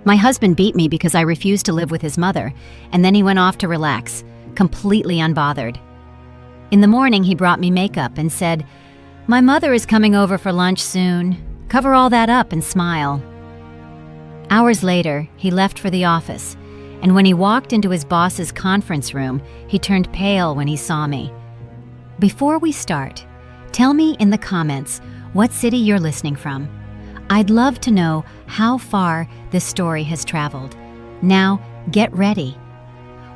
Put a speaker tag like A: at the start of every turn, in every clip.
A: My husband beat me because I refused to live with his mother, and then he went off to relax, completely unbothered. In the morning, he brought me makeup and said, "My mother is coming over for lunch soon. Cover all that up and smile." Hours later, he left for the office, and when he walked into his boss's conference room, he turned pale when he saw me. Before we start, tell me in the comments what city you're listening from. I'd love to know how far this story has traveled. Now, get ready.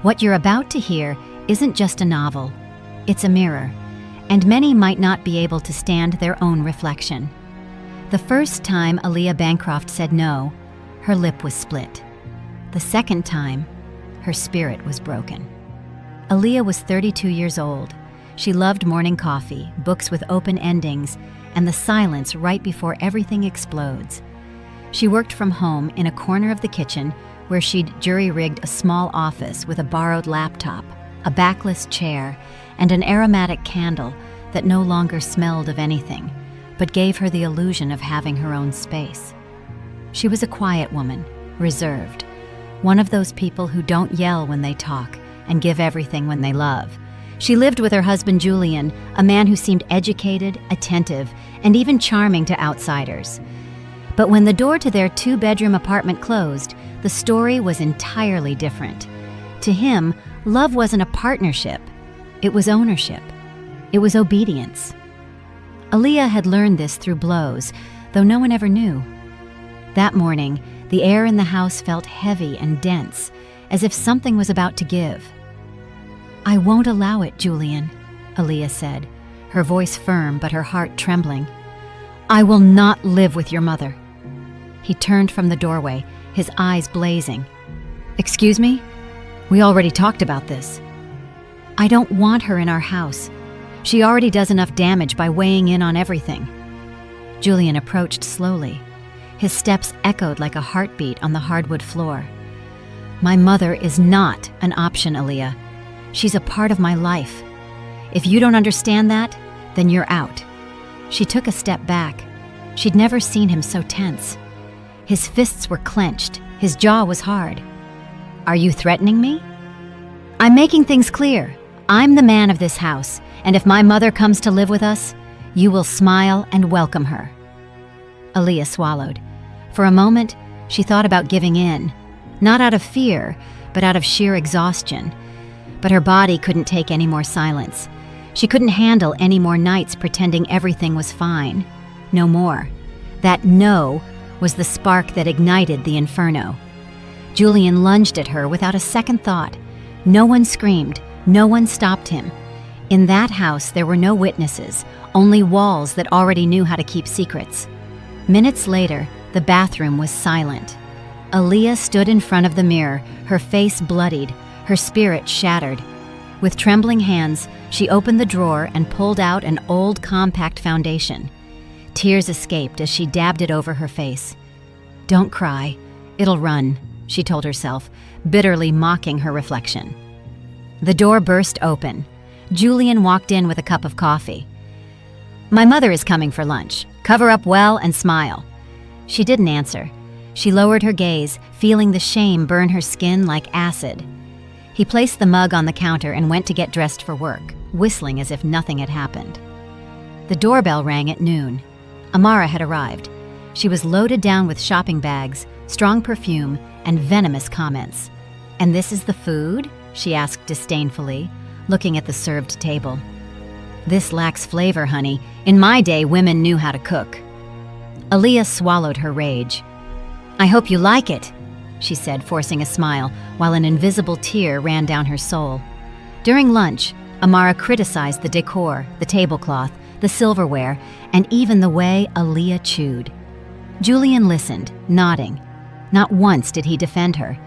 A: What you're about to hear isn't just a novel, it's a mirror, and many might not be able to stand their own reflection. The first time Aaliyah Bancroft said no, her lip was split. The second time, her spirit was broken. Aaliyah was 32 years old. She loved morning coffee, books with open endings, and the silence right before everything explodes. She worked from home in a corner of the kitchen where she'd jury-rigged a small office with a borrowed laptop, a backless chair, and an aromatic candle that no longer smelled of anything, but gave her the illusion of having her own space. She was a quiet woman, reserved, one of those people who don't yell when they talk and give everything when they love. She lived with her husband Julian, a man who seemed educated, attentive, and even charming to outsiders. But when the door to their two-bedroom apartment closed, the story was entirely different. To him, love wasn't a partnership. It was ownership. It was obedience. Aaliyah had learned this through blows, though no one ever knew. That morning, the air in the house felt heavy and dense, as if something was about to give. "I won't allow it, Julian," Aaliyah said, her voice firm but her heart trembling. "I will not live with your mother." He turned from the doorway, his eyes blazing. "Excuse me? We already talked about this." "I don't want her in our house. She already does enough damage by weighing in on everything." Julian approached slowly. His steps echoed like a heartbeat on the hardwood floor. "My mother is not an option, Aaliyah. She's a part of my life. If you don't understand that, then you're out." She took a step back. She'd never seen him so tense. His fists were clenched. His jaw was hard. "Are you threatening me?" "I'm making things clear. I'm the man of this house, and if my mother comes to live with us, you will smile and welcome her." Aaliyah swallowed. For a moment, she thought about giving in, not out of fear, but out of sheer exhaustion. But her body couldn't take any more silence. She couldn't handle any more nights pretending everything was fine. No more. That no was the spark that ignited the inferno. Julian lunged at her without a second thought. No one screamed. No one stopped him. In that house, there were no witnesses, only walls that already knew how to keep secrets. Minutes later, the bathroom was silent. Aaliyah stood in front of the mirror, her face bloodied, her spirit shattered. With trembling hands, she opened the drawer and pulled out an old compact foundation. Tears escaped as she dabbed it over her face. "Don't cry. It'll run," she told herself, bitterly mocking her reflection. The door burst open. Julian walked in with a cup of coffee. "My mother is coming for lunch. Cover up well and smile." She didn't answer. She lowered her gaze, feeling the shame burn her skin like acid. He placed the mug on the counter and went to get dressed for work, whistling as if nothing had happened. The doorbell rang at noon. Amara had arrived. She was loaded down with shopping bags, strong perfume, and venomous comments. "And this is the food?" she asked disdainfully, looking at the served table. "This lacks flavor, honey. In my day, women knew how to cook." Aaliyah swallowed her rage. "I hope you like it," she said, forcing a smile, while an invisible tear ran down her soul. During lunch, Amara criticized the decor, the tablecloth, the silverware, and even the way Aaliyah chewed. Julian listened, nodding. Not once did he defend her.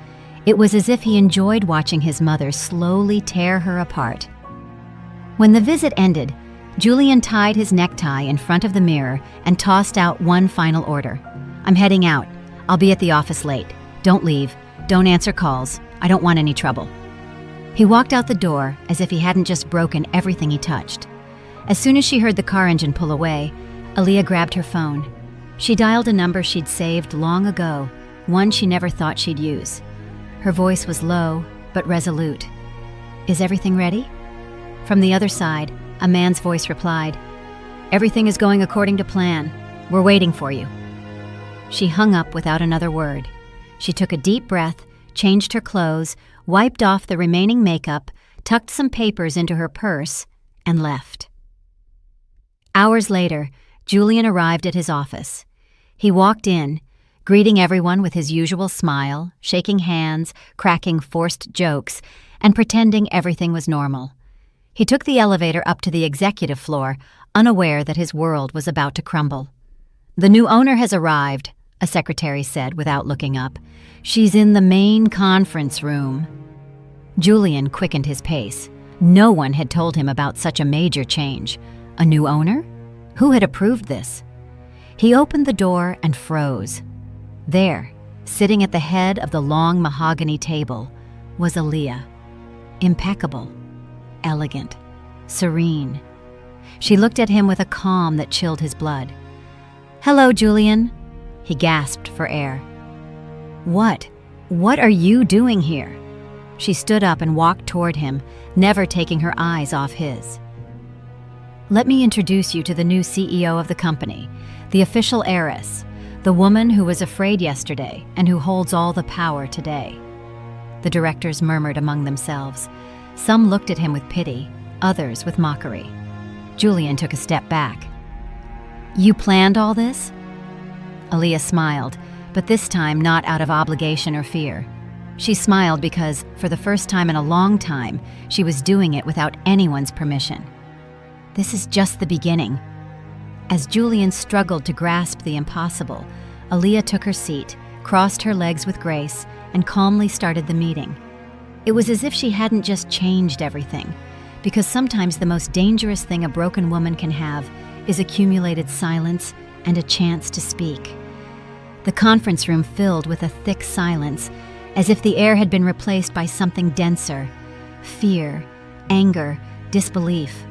A: It was as if he enjoyed watching his mother slowly tear her apart. When the visit ended, Julian tied his necktie in front of the mirror and tossed out one final order. "I'm heading out. I'll be at the office late. Don't leave. Don't answer calls. I don't want any trouble." He walked out the door as if he hadn't just broken everything he touched. As soon as she heard the car engine pull away, Aaliyah grabbed her phone. She dialed a number she'd saved long ago, one she never thought she'd use. Her voice was low, but resolute. "Is everything ready?" From the other side, a man's voice replied, "Everything is going according to plan. We're waiting for you." She hung up without another word. She took a deep breath, changed her clothes, wiped off the remaining makeup, tucked some papers into her purse, and left. Hours later, Julian arrived at his office. He walked in, greeting everyone with his usual smile, shaking hands, cracking forced jokes, and pretending everything was normal. He took the elevator up to the executive floor, unaware that his world was about to crumble. "The new owner has arrived," a secretary said without looking up. "She's in the main conference room." Julian quickened his pace. No one had told him about such a major change. A new owner? Who had approved this? He opened the door and froze. There, sitting at the head of the long mahogany table, was Aaliyah. Impeccable, elegant, serene. She looked at him with a calm that chilled his blood. "Hello, Julian." He gasped for air. What are you doing here?" She stood up and walked toward him, never taking her eyes off his. "Let me introduce you to the new CEO of the company, the official heiress, the woman who was afraid yesterday and who holds all the power today." The directors murmured among themselves. Some looked at him with pity, others with mockery. Julian took a step back. "You planned all this?" Aaliyah smiled, but this time not out of obligation or fear. She smiled because, for the first time in a long time, she was doing it without anyone's permission. "This is just the beginning." As Julian struggled to grasp the impossible, Aaliyah took her seat, crossed her legs with grace, and calmly started the meeting. It was as if she hadn't just changed everything, because sometimes the most dangerous thing a broken woman can have is accumulated silence and a chance to speak. The conference room filled with a thick silence, as if the air had been replaced by something denser: fear, anger, disbelief.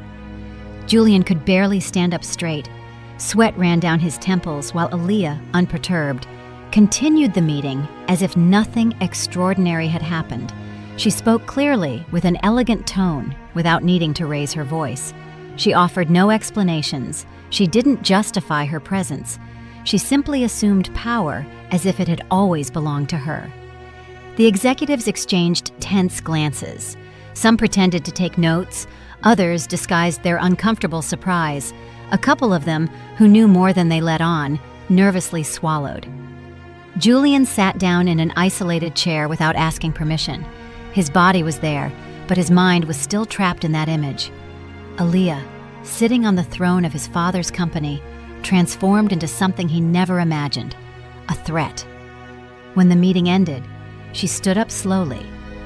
A: Julian could barely stand up straight. Sweat ran down his temples while Aaliyah, unperturbed, continued the meeting as if nothing extraordinary had happened. She spoke clearly, with an elegant tone, without needing to raise her voice. She offered no explanations. She didn't justify her presence. She simply assumed power as if it had always belonged to her. The executives exchanged tense glances. Some pretended to take notes, others disguised their uncomfortable surprise. A couple of them, who knew more than they let on, nervously swallowed. Julian sat down in an isolated chair without asking permission. His body was there, but his mind was still trapped in that image. Aaliyah, sitting on the throne of his father's company, transformed into something he never imagined: a threat. When the meeting ended, she stood up slowly,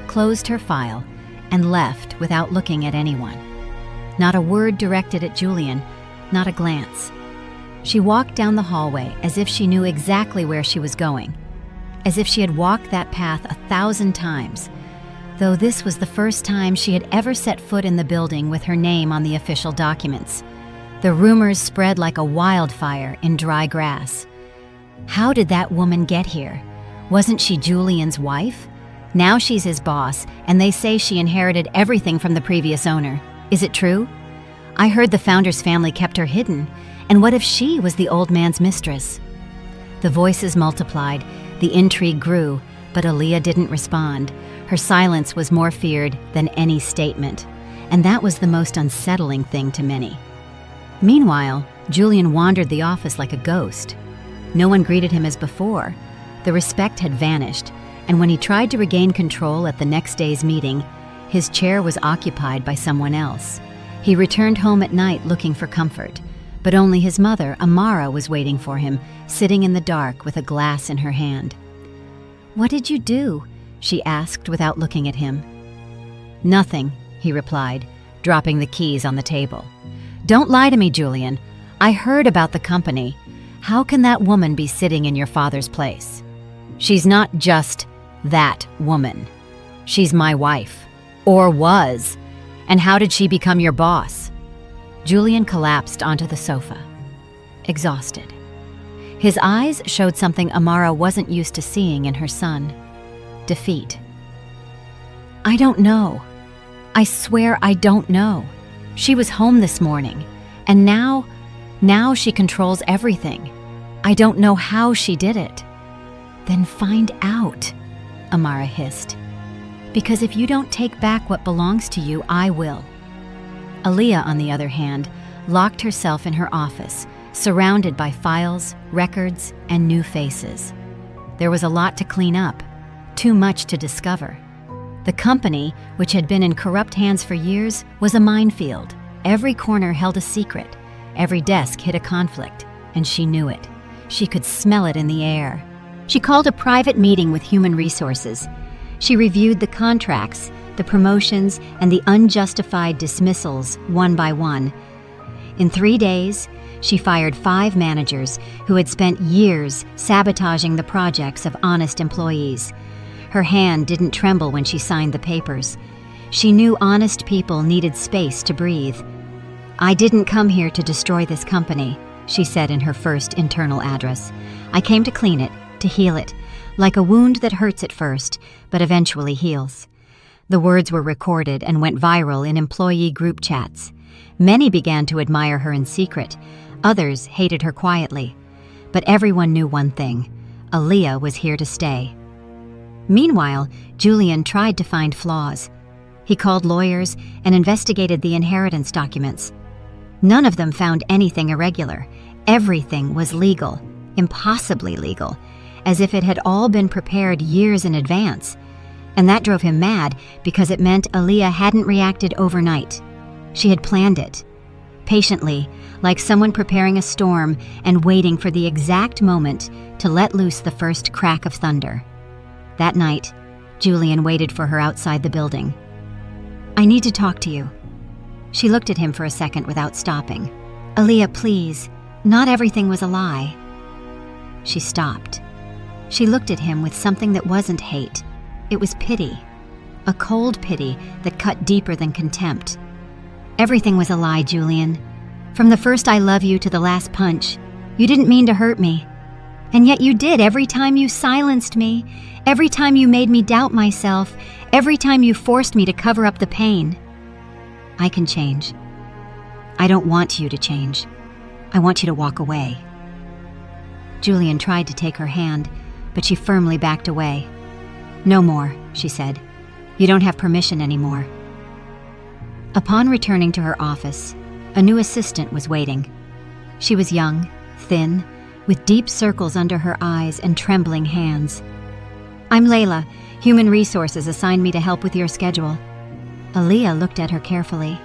A: closed her file, and left without looking at anyone. Not a word directed at Julian, not a glance. She walked down the hallway as if she knew exactly where she was going, as if she had walked that path 1,000 times, though this was the first time she had ever set foot in the building with her name on the official documents. The rumors spread like a wildfire in dry grass. How did that woman get here? Wasn't she Julian's wife? Now she's his boss, and they say she inherited everything from the previous owner. Is it true? I heard the founder's family kept her hidden, and what if she was the old man's mistress? The voices multiplied, the intrigue grew, but Aaliyah didn't respond. Her silence was more feared than any statement, and that was the most unsettling thing to many. Meanwhile, Julian wandered the office like a ghost. No one greeted him as before. The respect had vanished, and when he tried to regain control at the next day's meeting, his chair was occupied by someone else. He returned home at night looking for comfort, but only his mother, Amara, was waiting for him, sitting in the dark with a glass in her hand. "What did you do?" she asked without looking at him. "Nothing," he replied, dropping the keys on the table. "Don't lie to me, Julian. I heard about the company. How can that woman be sitting in your father's place? She's not just that woman. She's my wife. Or was. And how did she become your boss?" Julian collapsed onto the sofa, exhausted. His eyes showed something Amara wasn't used to seeing in her son: defeat. "I don't know. I swear I don't know. She was home this morning, and now she controls everything. I don't know how she did it." "Then find out," Amara hissed. "Because if you don't take back what belongs to you, I will." Aaliyah, on the other hand, locked herself in her office, surrounded by files, records, and new faces. There was a lot to clean up, too much to discover. The company, which had been in corrupt hands for years, was a minefield. Every corner held a secret. Every desk hid a conflict, and she knew it. She could smell it in the air. She called a private meeting with Human Resources. She reviewed the contracts, the promotions, and the unjustified dismissals one by one. In 3 days, she fired 5 managers who had spent years sabotaging the projects of honest employees. Her hand didn't tremble when she signed the papers. She knew honest people needed space to breathe. "I didn't come here to destroy this company," she said in her first internal address. "I came to clean it, to heal it, like a wound that hurts at first, but eventually heals." The words were recorded and went viral in employee group chats. Many began to admire her in secret. Others hated her quietly. But everyone knew one thing: Aaliyah was here to stay. Meanwhile, Julian tried to find flaws. He called lawyers and investigated the inheritance documents. None of them found anything irregular. Everything was legal, impossibly legal, as if it had all been prepared years in advance. And that drove him mad because it meant Aaliyah hadn't reacted overnight. She had planned it, patiently, like someone preparing a storm and waiting for the exact moment to let loose the first crack of thunder. That night, Julian waited for her outside the building. "I need to talk to you." She looked at him for a second without stopping. "Aaliyah, please, not everything was a lie." She stopped. She looked at him with something that wasn't hate. It was pity, a cold pity that cut deeper than contempt. "Everything was a lie, Julian. From the first I love you to the last punch. You didn't mean to hurt me. And yet you did every time you silenced me, every time you made me doubt myself, every time you forced me to cover up the pain. I can change. I don't want you to change. I want you to walk away." Julian tried to take her hand, but she firmly backed away. "No more," she said. "You don't have permission anymore." Upon returning to her office, a new assistant was waiting. She was young, thin, with deep circles under her eyes and trembling hands. "I'm Layla. Human Resources assigned me to help with your schedule." Aaliyah looked at her carefully.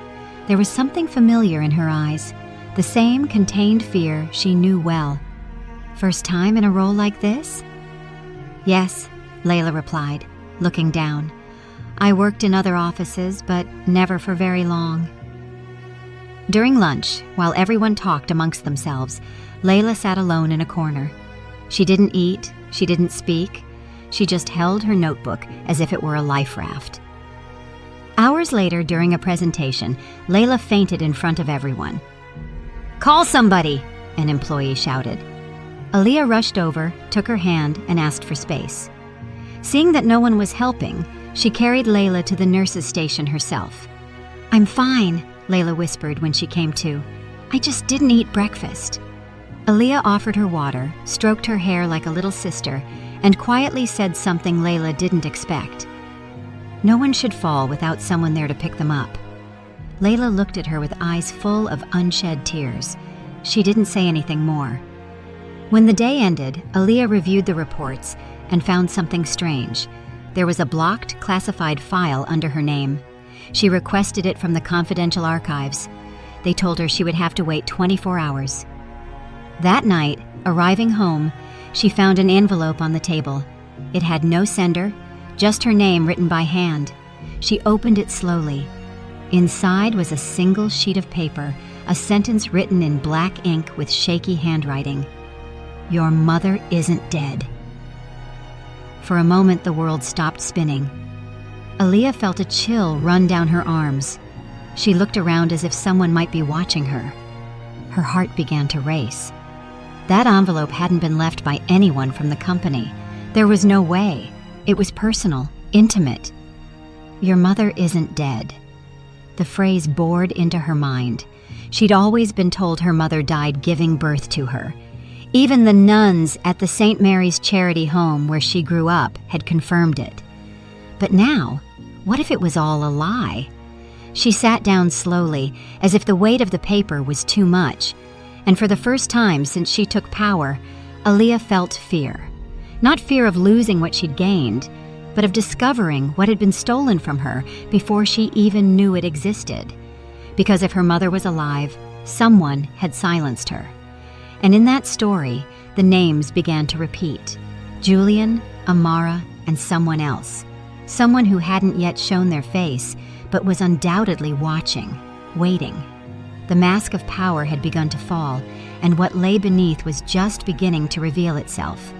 A: There was something familiar in her eyes, the same contained fear she knew well. "First time in a role like this?" "Yes," Layla replied, looking down. "I worked in other offices, but never for very long." During lunch, while everyone talked amongst themselves, Layla sat alone in a corner. She didn't eat, she didn't speak. She just held her notebook as if it were a life raft. Hours later, during a presentation, Layla fainted in front of everyone. "Call somebody!" an employee shouted. Aaliyah rushed over, took her hand, and asked for space. Seeing that no one was helping, she carried Layla to the nurse's station herself. "I'm fine," Layla whispered when she came to. "I just didn't eat breakfast." Aaliyah offered her water, stroked her hair like a little sister, and quietly said something Layla didn't expect. No one should fall without someone there to pick them up. Layla looked at her with eyes full of unshed tears. She didn't say anything more. When the day ended, Aaliyah reviewed the reports and found something strange. There was a blocked, classified file under her name. She requested it from the confidential archives. They told her she would have to wait 24 hours. That night, arriving home, she found an envelope on the table. It had no sender, just her name written by hand. She opened it slowly. Inside was a single sheet of paper, a sentence written in black ink with shaky handwriting. "Your mother isn't dead." For a moment, the world stopped spinning. Aaliyah felt a chill run down her arms. She looked around as if someone might be watching her. Her heart began to race. That envelope hadn't been left by anyone from the company. There was no way. It was personal, intimate. "Your mother isn't dead." The phrase bored into her mind. She'd always been told her mother died giving birth to her. Even the nuns at the St. Mary's Charity Home where she grew up had confirmed it. But now, what if it was all a lie? She sat down slowly, as if the weight of the paper was too much, and for the first time since she took power, Aaliyah felt fear. Not fear of losing what she'd gained, but of discovering what had been stolen from her before she even knew it existed. Because if her mother was alive, someone had silenced her. And in that story, the names began to repeat. Julian, Amara, and someone else. Someone who hadn't yet shown their face, but was undoubtedly watching, waiting. The mask of power had begun to fall, and what lay beneath was just beginning to reveal itself.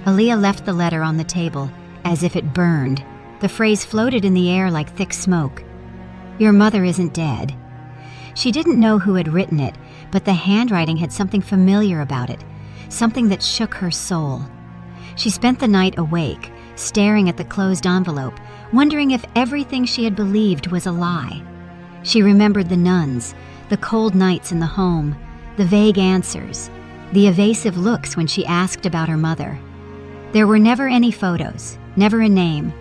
A: Aaliyah left the letter on the table, as if it burned. The phrase floated in the air like thick smoke. "Your mother isn't dead." She didn't know who had written it, but the handwriting had something familiar about it, something that shook her soul. She spent the night awake, staring at the closed envelope, wondering if everything she had believed was a lie. She remembered the nuns, the cold nights in the home, the vague answers, the evasive looks when she asked about her mother. There were never any photos, never a name,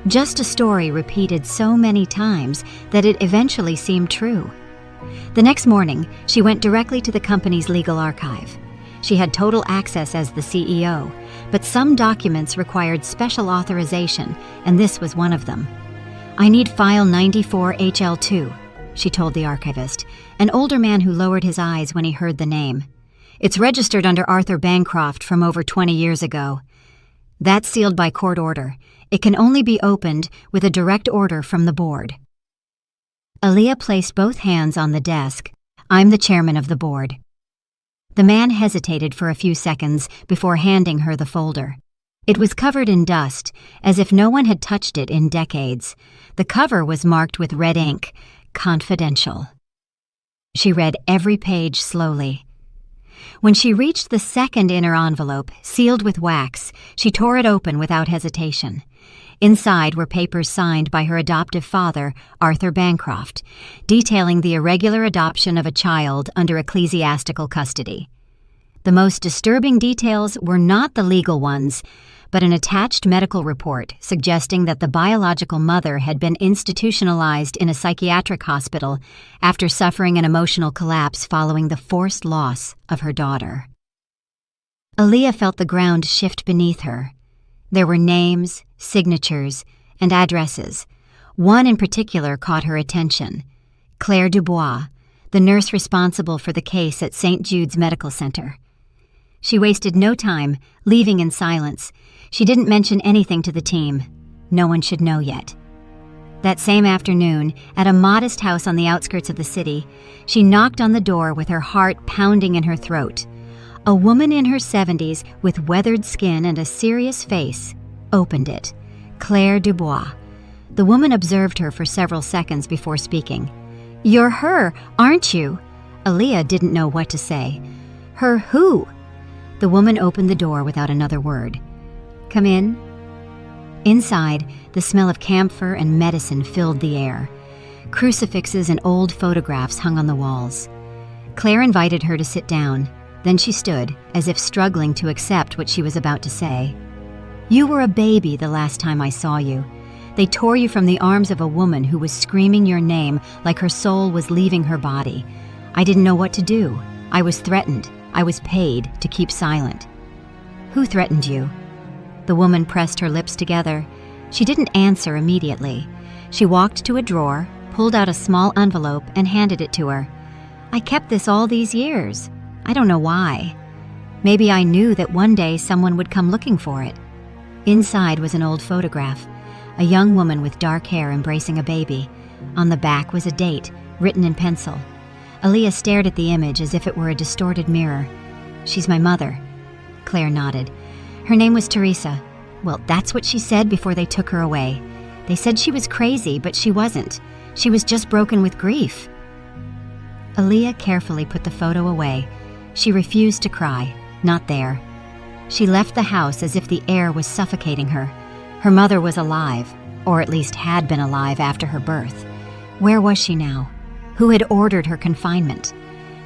A: just a story repeated so many times that it eventually seemed true. The next morning, she went directly to the company's legal archive. She had total access as the CEO, but some documents required special authorization, and this was one of them. "I need file 94HL2, she told the archivist, an older man who lowered his eyes when he heard the name. "It's registered under Arthur Bancroft from over 20 years ago. That's sealed by court order. It can only be opened with a direct order from the board." Aaliyah placed both hands on the desk. "I'm the chairman of the board." The man hesitated for a few seconds before handing her the folder. It was covered in dust, as if no one had touched it in decades. The cover was marked with red ink, "Confidential." She read every page slowly. When she reached the second inner envelope, sealed with wax, she tore it open without hesitation. Inside were papers signed by her adoptive father, Arthur Bancroft, detailing the irregular adoption of a child under ecclesiastical custody. The most disturbing details were not the legal ones, but an attached medical report suggesting that the biological mother had been institutionalized in a psychiatric hospital after suffering an emotional collapse following the forced loss of her daughter. Aaliyah felt the ground shift beneath her. There were names, signatures, and addresses. One in particular caught her attention. Claire Dubois, the nurse responsible for the case at St. Jude's Medical Center. She wasted no time, leaving in silence. She didn't mention anything to the team. No one should know yet. That same afternoon, at a modest house on the outskirts of the city, she knocked on the door with her heart pounding in her throat. A woman in her 70s with weathered skin and a serious face opened it. Claire Dubois. The woman observed her for several seconds before speaking. "You're her, aren't you?" Aaliyah didn't know what to say. "Her who?" The woman opened the door without another word. "Come in." Inside, the smell of camphor and medicine filled the air. Crucifixes and old photographs hung on the walls. Claire invited her to sit down. Then she stood, as if struggling to accept what she was about to say. "You were a baby the last time I saw you. They tore you from the arms of a woman who was screaming your name like her soul was leaving her body. I didn't know what to do. I was threatened. I was paid to keep silent." "Who threatened you?" The woman pressed her lips together. She didn't answer immediately. She walked to a drawer, pulled out a small envelope, and handed it to her. "I kept this all these years. I don't know why. Maybe I knew that one day someone would come looking for it." Inside was an old photograph, a young woman with dark hair embracing a baby. On the back was a date, written in pencil. Aaliyah stared at the image as if it were a distorted mirror. "She's my mother." Claire nodded. "Her name was Teresa. Well, that's what she said before they took her away. They said she was crazy, but she wasn't. She was just broken with grief." Aaliyah carefully put the photo away. She refused to cry. Not there. She left the house as if the air was suffocating her. Her mother was alive, or at least had been alive after her birth. Where was she now? Who had ordered her confinement?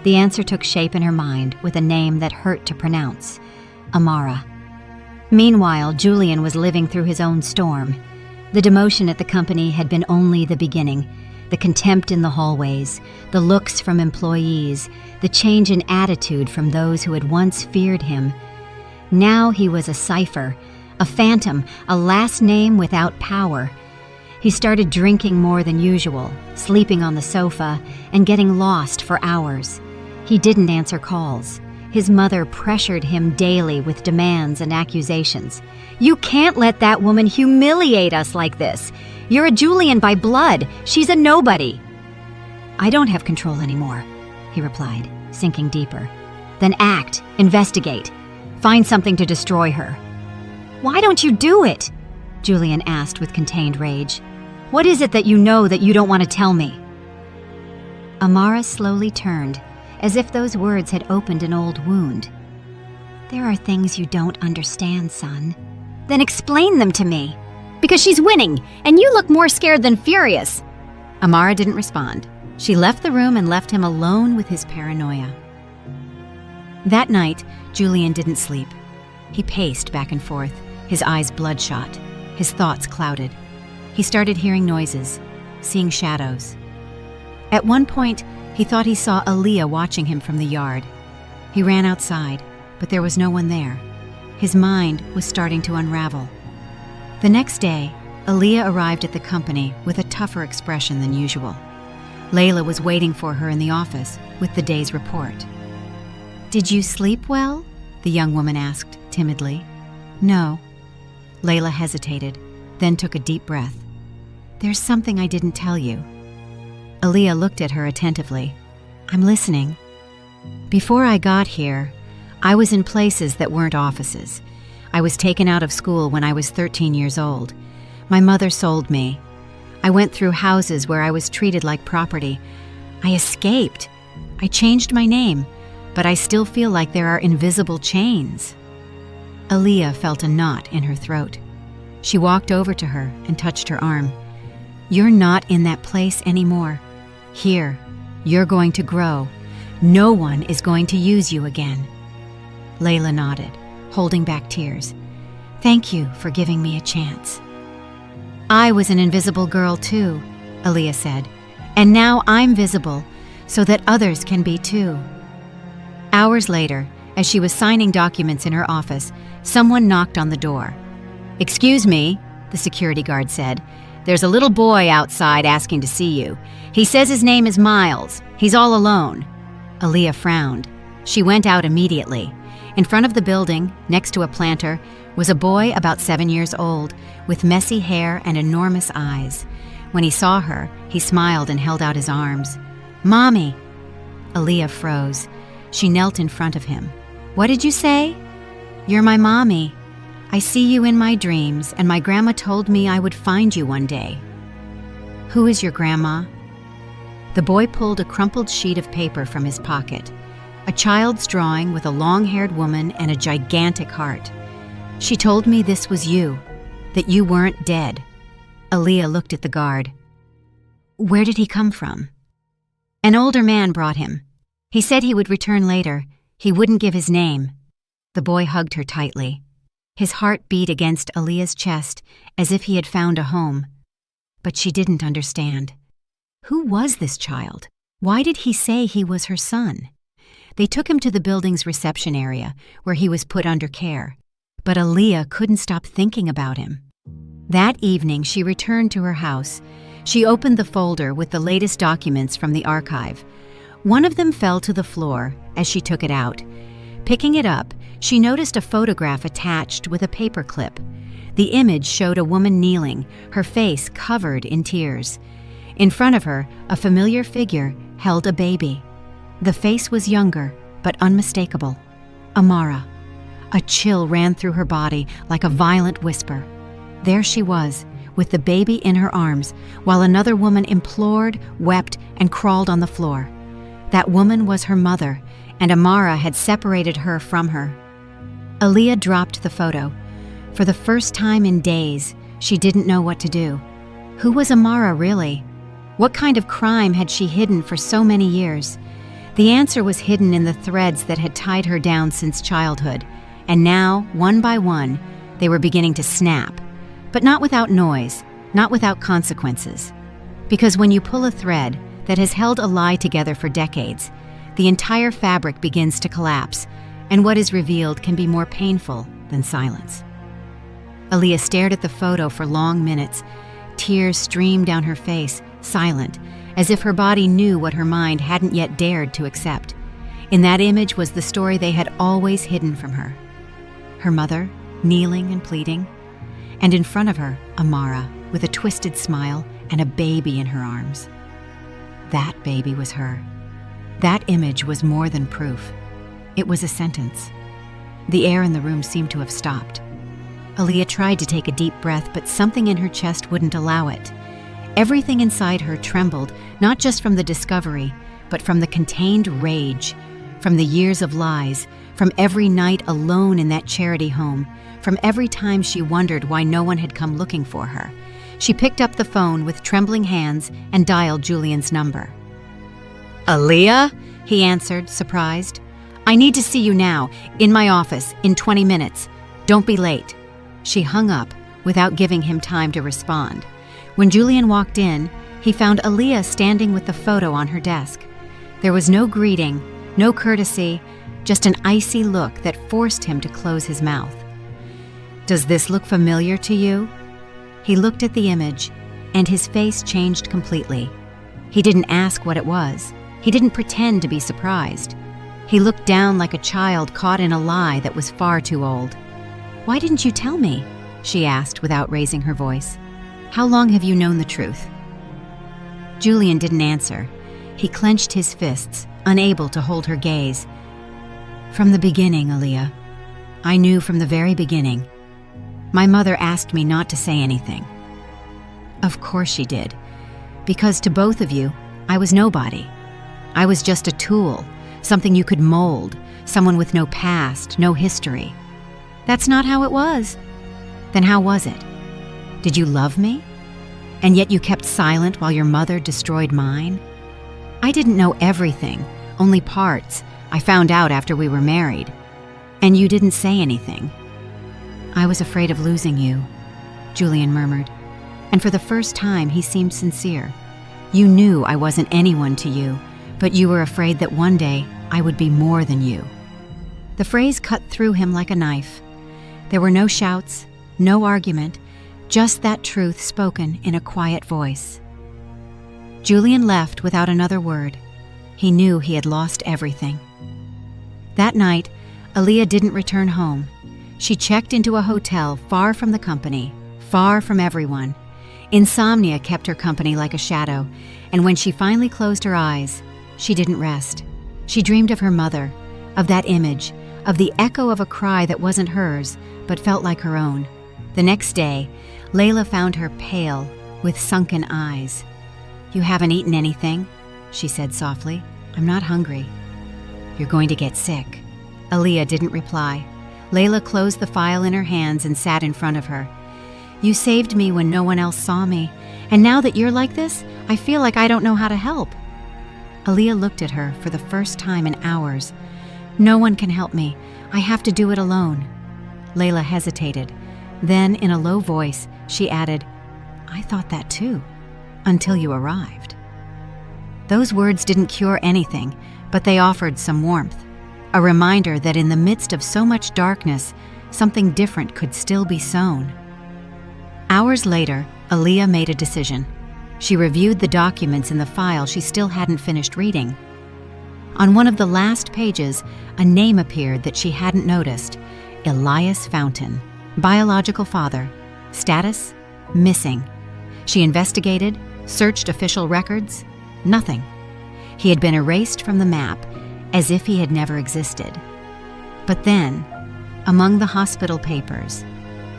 A: The answer took shape in her mind with a name that hurt to pronounce: Amara. Meanwhile, Julian was living through his own storm. The demotion at the company had been only the beginning. The contempt in the hallways, the looks from employees, the change in attitude from those who had once feared him. Now he was a cipher, a phantom, a last name without power. He started drinking more than usual, sleeping on the sofa, and getting lost for hours. He didn't answer calls. His mother pressured him daily with demands and accusations. "You can't let that woman humiliate us like this. You're a Julian by blood. She's a nobody." "I don't have control anymore," he replied, sinking deeper. "Then act, investigate, find something to destroy her." "Why don't you do it?" Julian asked with contained rage. "What is it that you know that you don't want to tell me?" Amara slowly turned, as if those words had opened an old wound. "There are things you don't understand, son." "Then explain them to me." "Because she's winning, and you look more scared than furious." Amara didn't respond. She left the room and left him alone with his paranoia. That night, Julian didn't sleep. He paced back and forth, his eyes bloodshot, his thoughts clouded. He started hearing noises, seeing shadows. At one point, he thought he saw Aaliyah watching him from the yard. He ran outside, but there was no one there. His mind was starting to unravel. The next day, Aaliyah arrived at the company with a tougher expression than usual. Layla was waiting for her in the office with the day's report. "Did you sleep well?" the young woman asked timidly. "No." Layla hesitated, then took a deep breath. "There's something I didn't tell you." Aaliyah looked at her attentively. "I'm listening." "Before I got here, I was in places that weren't offices. I was taken out of school when I was 13 years old. My mother sold me. I went through houses where I was treated like property. I escaped. I changed my name, but I still feel like there are invisible chains." Aaliyah felt a knot in her throat. She walked over to her and touched her arm. "You're not in that place anymore. Here, you're going to grow. No one is going to use you again." Layla nodded, holding back tears. "Thank you for giving me a chance." "I was an invisible girl too," Aaliyah said, "and now I'm visible so that others can be too." Hours later, as she was signing documents in her office, someone knocked on the door. "Excuse me," the security guard said. "There's a little boy outside asking to see you. He says his name is Miles. He's all alone." Aaliyah frowned. She went out immediately. In front of the building, next to a planter, was a boy about 7 years old, with messy hair and enormous eyes. When he saw her, he smiled and held out his arms. "Mommy!" Aaliyah froze. She knelt in front of him. "What did you say?" "You're my mommy. I see you in my dreams, and my grandma told me I would find you one day." "Who is your grandma?" The boy pulled a crumpled sheet of paper from his pocket. A child's drawing with a long-haired woman and a gigantic heart. "She told me this was you, that you weren't dead." Aaliyah looked at the guard. "Where did he come from?" "An older man brought him. He said he would return later. He wouldn't give his name." The boy hugged her tightly. His heart beat against Aaliyah's chest as if he had found a home. But she didn't understand. Who was this child? Why did he say he was her son? They took him to the building's reception area, where he was put under care. But Aaliyah couldn't stop thinking about him. That evening, she returned to her house. She opened the folder with the latest documents from the archive. One of them fell to the floor as she took it out. Picking it up, she noticed a photograph attached with a paper clip. The image showed a woman kneeling, her face covered in tears. In front of her, a familiar figure held a baby. The face was younger, but unmistakable. Amara. A chill ran through her body like a violent whisper. There she was, with the baby in her arms, while another woman implored, wept, and crawled on the floor. That woman was her mother, and Amara had separated her from her. Aaliyah dropped the photo. For the first time in days, she didn't know what to do. Who was Amara really? What kind of crime had she hidden for so many years? The answer was hidden in the threads that had tied her down since childhood, and now, one by one, they were beginning to snap. But not without noise, not without consequences. Because when you pull a thread that has held a lie together for decades, the entire fabric begins to collapse, and what is revealed can be more painful than silence. Aaliyah stared at the photo for long minutes. Tears streamed down her face, silent, as if her body knew what her mind hadn't yet dared to accept. In that image was the story they had always hidden from her. Her mother, kneeling and pleading, and in front of her, Amara, with a twisted smile and a baby in her arms. That baby was her. That image was more than proof. It was a sentence. The air in the room seemed to have stopped. Aaliyah tried to take a deep breath, but something in her chest wouldn't allow it. Everything inside her trembled, not just from the discovery, but from the contained rage, from the years of lies, from every night alone in that charity home, from every time she wondered why no one had come looking for her. She picked up the phone with trembling hands and dialed Julian's number. "Aaliyah?" he answered, surprised. "I need to see you now, in my office, in 20 minutes. Don't be late." She hung up without giving him time to respond. When Julian walked in, he found Aaliyah standing with the photo on her desk. There was no greeting, no courtesy, just an icy look that forced him to close his mouth. "Does this look familiar to you?" He looked at the image, and his face changed completely. He didn't ask what it was. He didn't pretend to be surprised. He looked down like a child caught in a lie that was far too old. "Why didn't you tell me?" she asked without raising her voice. "How long have you known the truth?" Julian didn't answer. He clenched his fists, unable to hold her gaze. "From the beginning, Aaliyah. I knew from the very beginning. My mother asked me not to say anything." Of course she did. Because to both of you, I was nobody. I was just a tool, something you could mold, someone with no past, no history. That's not how it was. Then how was it? Did you love me? And yet you kept silent while your mother destroyed mine? I didn't know everything, only parts. I found out after we were married. And you didn't say anything. "I was afraid of losing you," Julian murmured. And for the first time, he seemed sincere. "You knew I wasn't anyone to you, but you were afraid that one day I would be more than you." The phrase cut through him like a knife. There were no shouts, no argument, just that truth spoken in a quiet voice. Julian left without another word. He knew he had lost everything. That night, Aaliyah didn't return home. She checked into a hotel far from the company, far from everyone. Insomnia kept her company like a shadow, and when she finally closed her eyes, she didn't rest. She dreamed of her mother, of that image, of the echo of a cry that wasn't hers, but felt like her own. The next day, Layla found her pale, with sunken eyes. "You haven't eaten anything," she said softly. "I'm not hungry." "You're going to get sick." Aaliyah didn't reply. Layla closed the file in her hands and sat in front of her. "You saved me when no one else saw me, and now that you're like this, I feel like I don't know how to help." Aaliyah looked at her for the first time in hours. "No one can help me. I have to do it alone." Layla hesitated. Then, in a low voice, she added, "I thought that too, until you arrived." Those words didn't cure anything, but they offered some warmth. A reminder that in the midst of so much darkness, something different could still be sown. Hours later, Aaliyah made a decision. She reviewed the documents in the file she still hadn't finished reading. On one of the last pages, a name appeared that she hadn't noticed: Elias Fountain, biological father. Status: missing. She investigated, searched official records. Nothing. He had been erased from the map, as if he had never existed. But then, among the hospital papers,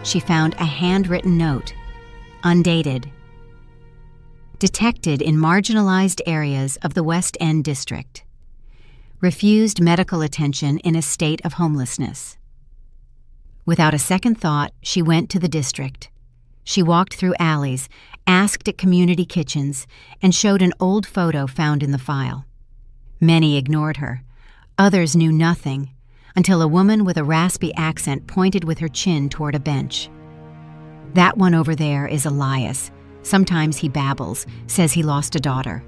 A: she found a handwritten note, undated. Detected in marginalized areas of the West End district. Refused medical attention in a state of homelessness. Without a second thought, she went to the district. She walked through alleys, asked at community kitchens, and showed an old photo found in the file. Many ignored her. Others knew nothing, until a woman with a raspy accent pointed with her chin toward a bench. "That one over there is Elias. Sometimes he babbles, says he lost a daughter."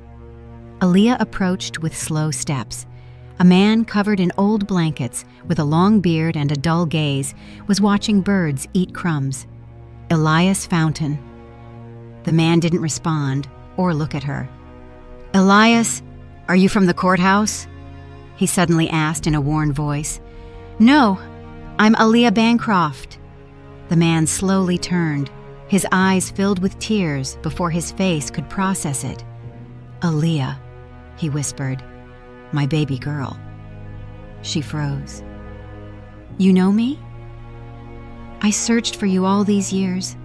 A: Aaliyah approached with slow steps. A man covered in old blankets, with a long beard and a dull gaze, was watching birds eat crumbs. "Elias Fountain." The man didn't respond or look at her. "Elias, are you from the courthouse?" he suddenly asked in a worn voice. "No, I'm Aaliyah Bancroft." The man slowly turned, his eyes filled with tears before his face could process it. "Aaliyah," he whispered, "my baby girl." She froze. "You know me? I searched for you all these years.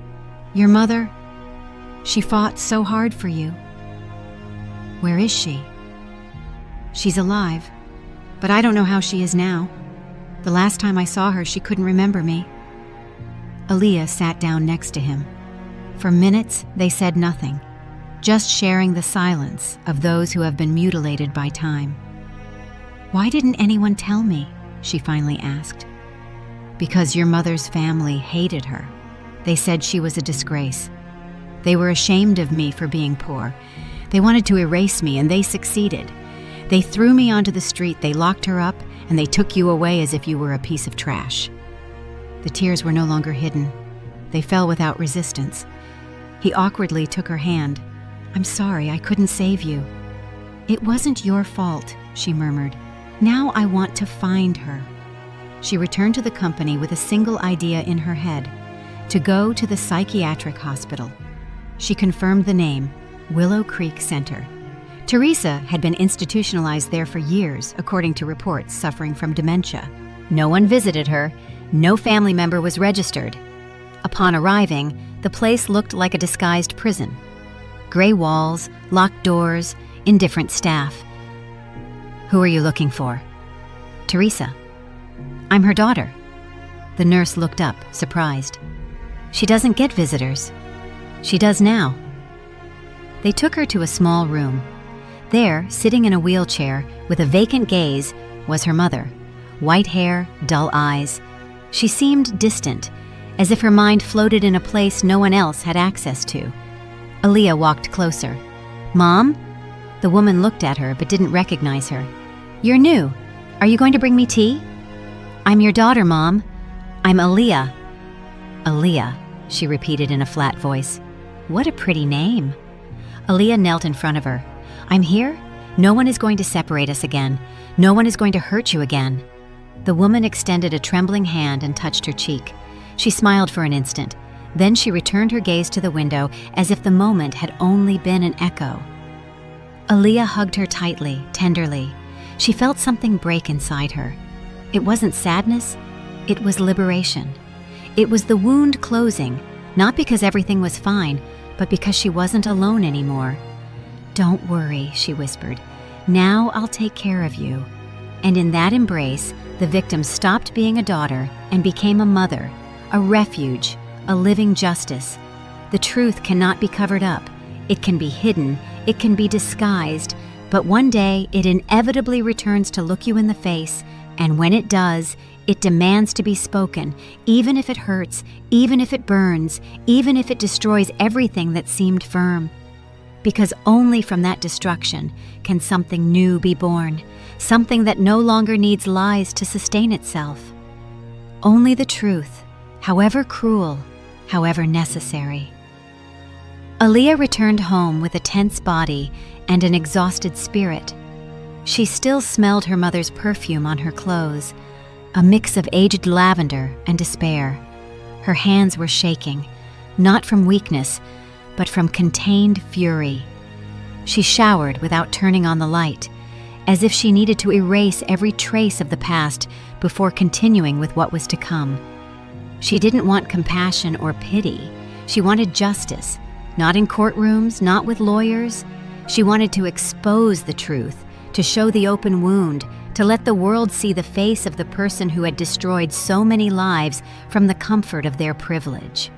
A: Your mother, she fought so hard for you." "Where is she?" "She's alive, but I don't know how she is now. The last time I saw her, she couldn't remember me." Aaliyah sat down next to him. For minutes, they said nothing, just sharing the silence of those who have been mutilated by time. "Why didn't anyone tell me?" she finally asked. "Because your mother's family hated her. They said she was a disgrace. They were ashamed of me for being poor. They wanted to erase me, and they succeeded. They threw me onto the street, they locked her up, and they took you away as if you were a piece of trash." The tears were no longer hidden. They fell without resistance. He awkwardly took her hand. "I'm sorry, I couldn't save you." "It wasn't your fault," she murmured. "Now I want to find her." She returned to the company with a single idea in her head: to go to the psychiatric hospital. She confirmed the name, Willow Creek Center. Teresa had been institutionalized there for years, according to reports, suffering from dementia. No one visited her. No family member was registered. Upon arriving, the place looked like a disguised prison. Gray walls, locked doors, indifferent staff. "Who are you looking for?" "Teresa." "I'm her daughter." The nurse looked up, surprised. "She doesn't get visitors." "She does now." They took her to a small room. There, sitting in a wheelchair, with a vacant gaze, was her mother. White hair, dull eyes. She seemed distant, as if her mind floated in a place no one else had access to. Aaliyah walked closer. "Mom?" The woman looked at her but didn't recognize her. "You're new. Are you going to bring me tea?" "I'm your daughter, Mom. I'm Aaliyah." "Aaliyah," she repeated in a flat voice. "What a pretty name." Aaliyah knelt in front of her. "I'm here. No one is going to separate us again. No one is going to hurt you again." The woman extended a trembling hand and touched her cheek. She smiled for an instant. Then she returned her gaze to the window as if the moment had only been an echo. Aaliyah hugged her tightly, tenderly. She felt something break inside her. It wasn't sadness. It was liberation. It was the wound closing, not because everything was fine, but because she wasn't alone anymore. "Don't worry," she whispered. "Now I'll take care of you." And in that embrace, the victim stopped being a daughter and became a mother, a refuge, a living justice. The truth cannot be covered up. It can be hidden. It can be disguised. But one day, it inevitably returns to look you in the face, and when it does, it demands to be spoken, even if it hurts, even if it burns, even if it destroys everything that seemed firm. Because only from that destruction can something new be born, something that no longer needs lies to sustain itself. Only the truth, however cruel, however necessary. Aaliyah returned home with a tense body and an exhausted spirit. She still smelled her mother's perfume on her clothes, a mix of aged lavender and despair. Her hands were shaking, not from weakness, but from contained fury. She showered without turning on the light, as if she needed to erase every trace of the past before continuing with what was to come. She didn't want compassion or pity. She wanted justice, not in courtrooms, not with lawyers. She wanted to expose the truth, to show the open wound, to let the world see the face of the person who had destroyed so many lives from the comfort of their privilege.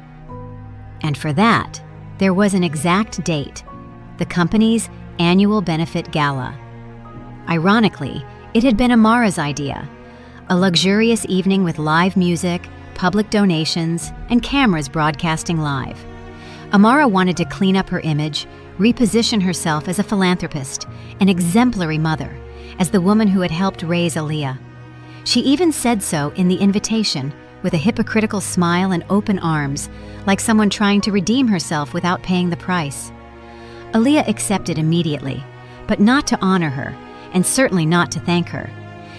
A: And for that, there was an exact date: the company's annual benefit gala. Ironically, it had been Amara's idea, a luxurious evening with live music, public donations, and cameras broadcasting live. Amara wanted to clean up her image, reposition herself as a philanthropist, an exemplary mother, as the woman who had helped raise Aaliyah. She even said so in the invitation, with a hypocritical smile and open arms, like someone trying to redeem herself without paying the price. Aaliyah accepted immediately, but not to honor her, and certainly not to thank her.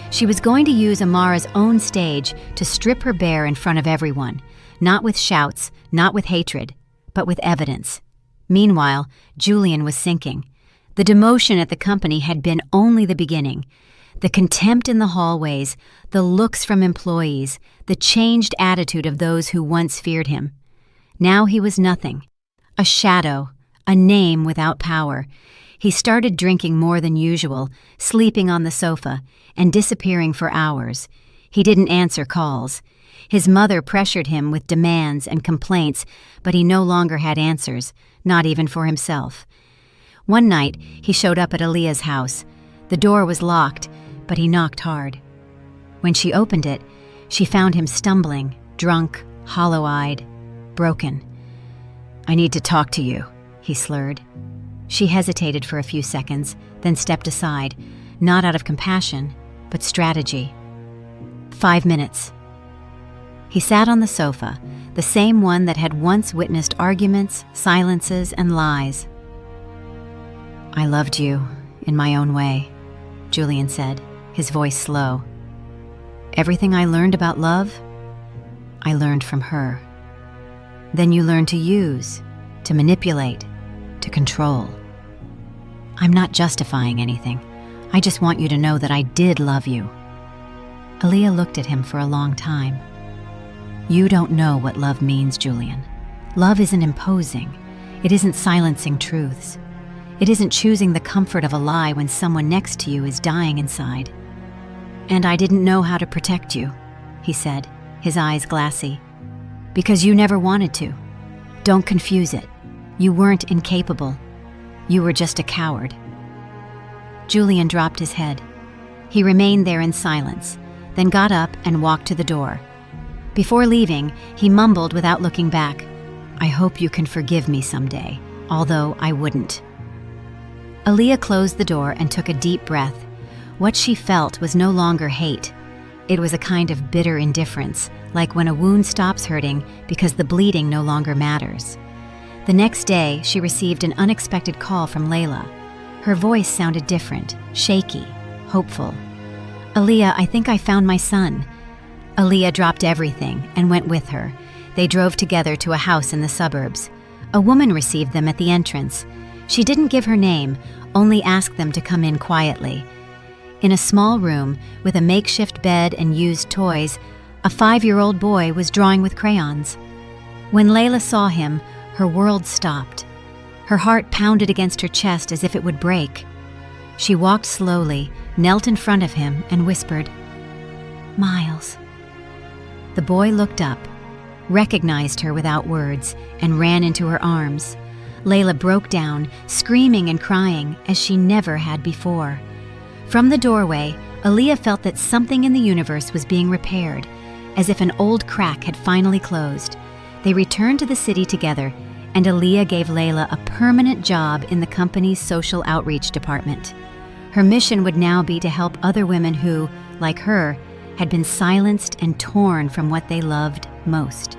A: She was going to use Amara's own stage to strip her bare in front of everyone, not with shouts, not with hatred, but with evidence. Meanwhile, Julian was sinking. The demotion at the company had been only the beginning. The contempt in the hallways, the looks from employees, the changed attitude of those who once feared him. Now he was nothing. A shadow, a name without power. He started drinking more than usual, sleeping on the sofa, and disappearing for hours. He didn't answer calls. His mother pressured him with demands and complaints, but he no longer had answers, not even for himself. One night, he showed up at Aaliyah's house. The door was locked, but he knocked hard. When she opened it, she found him stumbling, drunk, hollow-eyed, broken. "I need to talk to you," he slurred. She hesitated for a few seconds, then stepped aside, not out of compassion, but strategy. 5 minutes. He sat on the sofa, the same one that had once witnessed arguments, silences, and lies. "I loved you, in my own way," Julian said, his voice slow. "Everything I learned about love, I learned from her. Then you learned to use, to manipulate, to control. I'm not justifying anything. I just want you to know that I did love you." Aaliyah looked at him for a long time. "You don't know what love means, Julian. Love isn't imposing. It isn't silencing truths. It isn't choosing the comfort of a lie when someone next to you is dying inside. And I didn't know how to protect you," he said, his eyes glassy. "Because you never wanted to. Don't confuse it. You weren't incapable. You were just a coward." Julian dropped his head. He remained there in silence, then got up and walked to the door. Before leaving, he mumbled without looking back, "I hope you can forgive me someday, although I wouldn't." Aaliyah closed the door and took a deep breath. What she felt was no longer hate. It was a kind of bitter indifference, like when a wound stops hurting because the bleeding no longer matters. The next day, she received an unexpected call from Layla. Her voice sounded different, shaky, hopeful. "Aaliyah, I think I found my son." Aaliyah dropped everything and went with her. They drove together to a house in the suburbs. A woman received them at the entrance. She didn't give her name, only asked them to come in quietly. In a small room, with a makeshift bed and used toys, a 5-year-old boy was drawing with crayons. When Layla saw him, her world stopped. Her heart pounded against her chest as if it would break. She walked slowly, knelt in front of him, and whispered, "Miles." The boy looked up, recognized her without words, and ran into her arms. Layla broke down, screaming and crying as she never had before. From the doorway, Aaliyah felt that something in the universe was being repaired, as if an old crack had finally closed. They returned to the city together, and Aaliyah gave Layla a permanent job in the company's social outreach department. Her mission would now be to help other women who, like her, had been silenced and torn from what they loved most.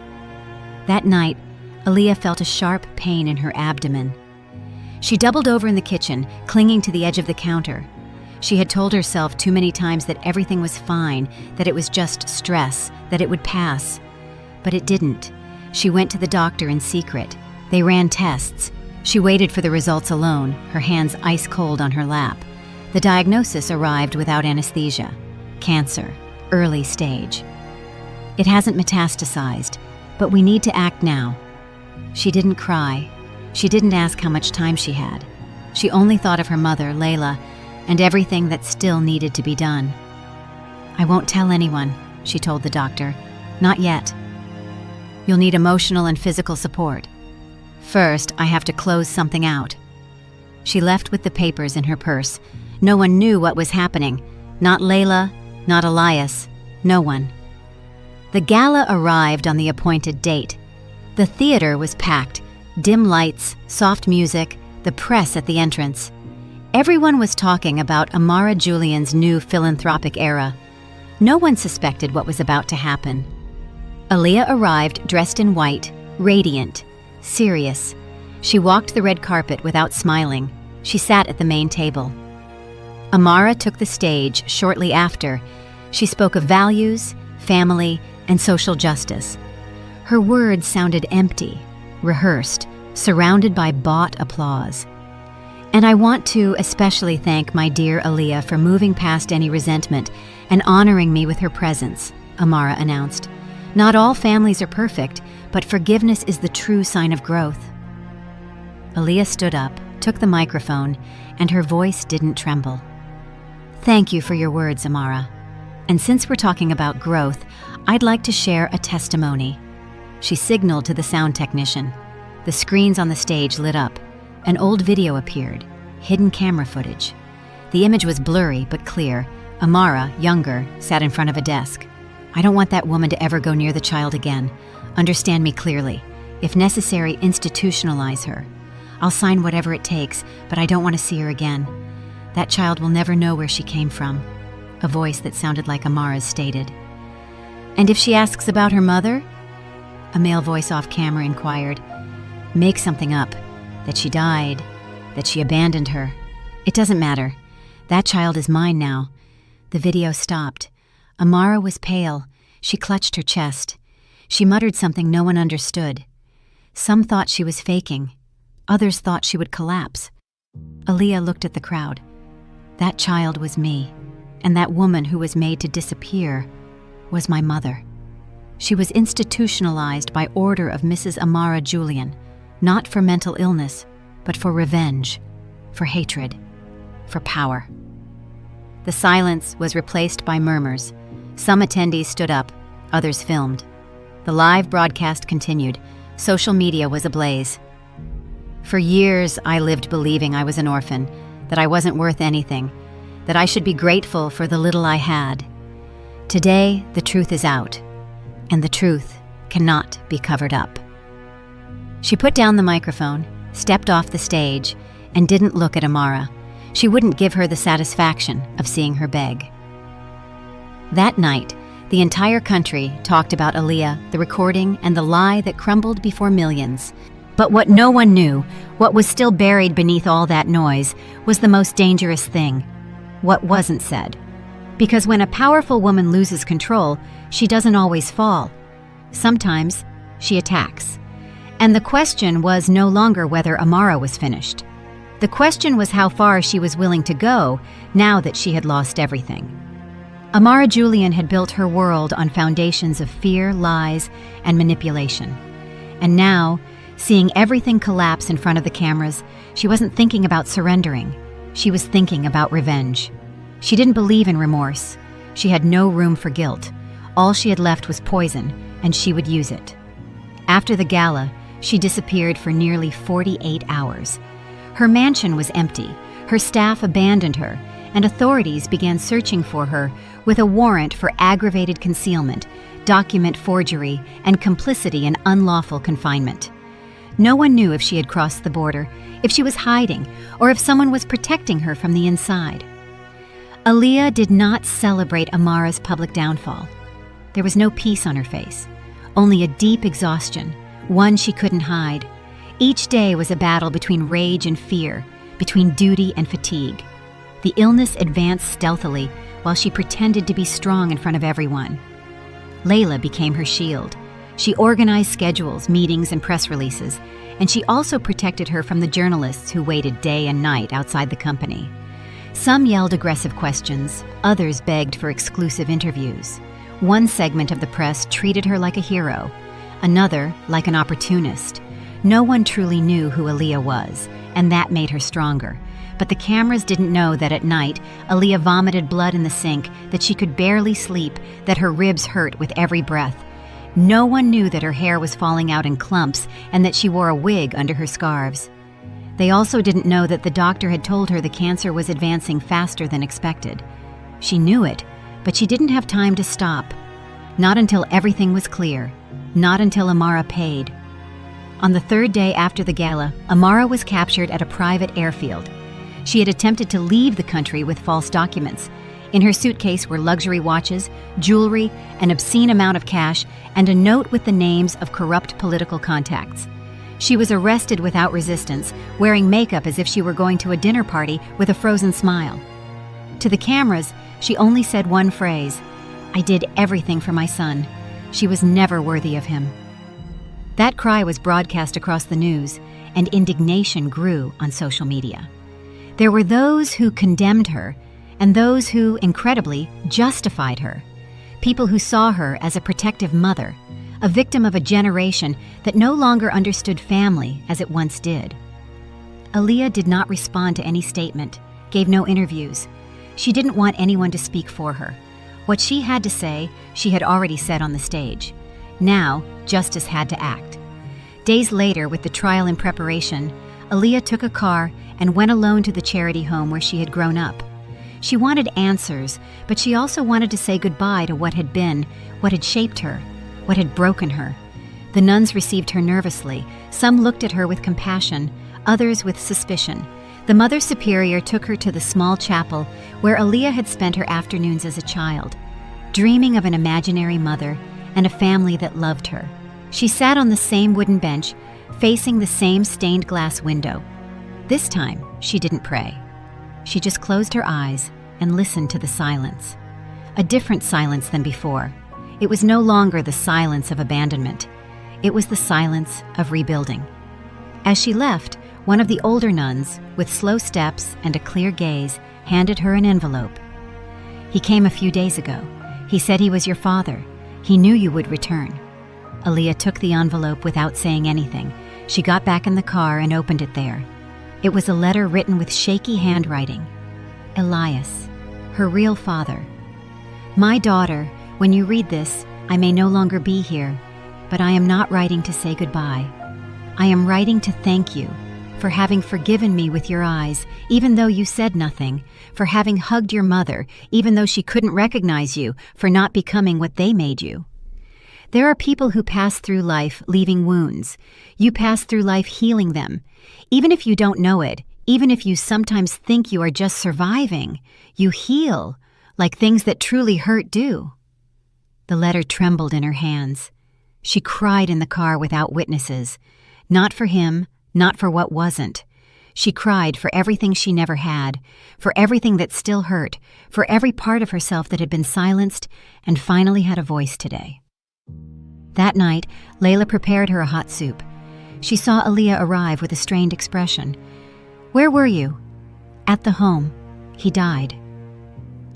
A: That night, Aaliyah felt a sharp pain in her abdomen. She doubled over in the kitchen, clinging to the edge of the counter. She had told herself too many times that everything was fine, that it was just stress, that it would pass. But it didn't. She went to the doctor in secret. They ran tests. She waited for the results alone, her hands ice cold on her lap. The diagnosis arrived without anesthesia. Cancer, early stage. "It hasn't metastasized, but we need to act now." She didn't cry. She didn't ask how much time she had. She only thought of her mother, Layla, and everything that still needed to be done. "I won't tell anyone," she told the doctor. "Not yet. You'll need emotional and physical support. First, I have to close something out." She left with the papers in her purse. No one knew what was happening. Not Layla, not Elias, no one. The gala arrived on the appointed date. The theater was packed, dim lights, soft music, the press at the entrance. Everyone was talking about Amara Julian's new philanthropic era. No one suspected what was about to happen. Aaliyah arrived dressed in white, radiant, serious. She walked the red carpet without smiling. She sat at the main table. Amara took the stage shortly after. She spoke of values, family, and social justice. Her words sounded empty, rehearsed, surrounded by bought applause. "And I want to especially thank my dear Aaliyah for moving past any resentment and honoring me with her presence," Amara announced. "Not all families are perfect, but forgiveness is the true sign of growth." Aaliyah stood up, took the microphone, and her voice didn't tremble. "Thank you for your words, Amara. And since we're talking about growth, I'd like to share a testimony." She signaled to the sound technician. The screens on the stage lit up. An old video appeared, hidden camera footage. The image was blurry but clear. Amara, younger, sat in front of a desk. "I don't want that woman to ever go near the child again. Understand me clearly. If necessary, institutionalize her. I'll sign whatever it takes, but I don't want to see her again. That child will never know where she came from," a voice that sounded like Amara's stated. "And if she asks about her mother?" A male voice off camera inquired. "Make something up. That she died, that she abandoned her. It doesn't matter. That child is mine now." The video stopped. Amara was pale. She clutched her chest. She muttered something no one understood. Some thought she was faking. Others thought she would collapse. Aaliyah looked at the crowd. That child was me, and that woman who was made to disappear was my mother. She was institutionalized by order of Mrs. Amara Julian, not for mental illness, but for revenge, for hatred, for power. The silence was replaced by murmurs. Some attendees stood up, others filmed. The live broadcast continued. Social media was ablaze. "For years, I lived believing I was an orphan, that I wasn't worth anything, that I should be grateful for the little I had. Today, the truth is out, and the truth cannot be covered up." She put down the microphone, stepped off the stage, and didn't look at Amara. She wouldn't give her the satisfaction of seeing her beg. That night, the entire country talked about Aaliyah, the recording, and the lie that crumbled before millions. But what no one knew, what was still buried beneath all that noise, was the most dangerous thing: what wasn't said. Because when a powerful woman loses control, she doesn't always fall. Sometimes, she attacks. And the question was no longer whether Amara was finished. The question was how far she was willing to go now that she had lost everything. Amara Julian had built her world on foundations of fear, lies, and manipulation. And now, seeing everything collapse in front of the cameras, she wasn't thinking about surrendering. She was thinking about revenge. She didn't believe in remorse. She had no room for guilt. All she had left was poison, and she would use it. After the gala, she disappeared for nearly 48 hours. Her mansion was empty. Her staff abandoned her, and authorities began searching for her with a warrant for aggravated concealment, document forgery, and complicity in unlawful confinement. No one knew if she had crossed the border, if she was hiding, or if someone was protecting her from the inside. Aaliyah did not celebrate Amara's public downfall. There was no peace on her face, only a deep exhaustion, one she couldn't hide. Each day was a battle between rage and fear, between duty and fatigue. The illness advanced stealthily while she pretended to be strong in front of everyone. Layla became her shield. She organized schedules, meetings, and press releases, and she also protected her from the journalists who waited day and night outside the company. Some yelled aggressive questions, others begged for exclusive interviews. One segment of the press treated her like a hero, another like an opportunist. No one truly knew who Aaliyah was, and that made her stronger. But the cameras didn't know that at night, Aliyah vomited blood in the sink, that she could barely sleep, that her ribs hurt with every breath. No one knew that her hair was falling out in clumps and that she wore a wig under her scarves. They also didn't know that the doctor had told her the cancer was advancing faster than expected. She knew it, but she didn't have time to stop. Not until everything was clear. Not until Amara paid. On the third day after the gala, Amara was captured at a private airfield. She had attempted to leave the country with false documents. In her suitcase were luxury watches, jewelry, an obscene amount of cash, and a note with the names of corrupt political contacts. She was arrested without resistance, wearing makeup as if she were going to a dinner party with a frozen smile. To the cameras, she only said one phrase, "I did everything for my son. She was never worthy of him." That cry was broadcast across the news, and indignation grew on social media. There were those who condemned her, and those who, incredibly, justified her. People who saw her as a protective mother, a victim of a generation that no longer understood family as it once did. Aliyah did not respond to any statement, gave no interviews. She didn't want anyone to speak for her. What she had to say, she had already said on the stage. Now, justice had to act. Days later, with the trial in preparation, Aliyah took a car and went alone to the charity home where she had grown up. She wanted answers, but she also wanted to say goodbye to what had been, what had shaped her, what had broken her. The nuns received her nervously. Some looked at her with compassion, others with suspicion. The Mother Superior took her to the small chapel where Aliyah had spent her afternoons as a child, dreaming of an imaginary mother and a family that loved her. She sat on the same wooden bench, facing the same stained glass window. This time, she didn't pray. She just closed her eyes and listened to the silence. A different silence than before. It was no longer the silence of abandonment. It was the silence of rebuilding. As she left, one of the older nuns, with slow steps and a clear gaze, handed her an envelope. "He came a few days ago. He said he was your father. He knew you would return." Aliyah took the envelope without saying anything. She got back in the car and opened it there. It was a letter written with shaky handwriting. Elias, her real father. "My daughter, when you read this, I may no longer be here, but I am not writing to say goodbye. I am writing to thank you for having forgiven me with your eyes, even though you said nothing, for having hugged your mother, even though she couldn't recognize you, for not becoming what they made you. There are people who pass through life leaving wounds. You pass through life healing them. Even if you don't know it, even if you sometimes think you are just surviving, you heal, like things that truly hurt do." The letter trembled in her hands. She cried in the car without witnesses. Not for him, not for what wasn't. She cried for everything she never had, for everything that still hurt, for every part of herself that had been silenced and finally had a voice today. That night, Layla prepared her a hot soup. She saw Aliyah arrive with a strained expression. "Where were you?" "At the home. He died."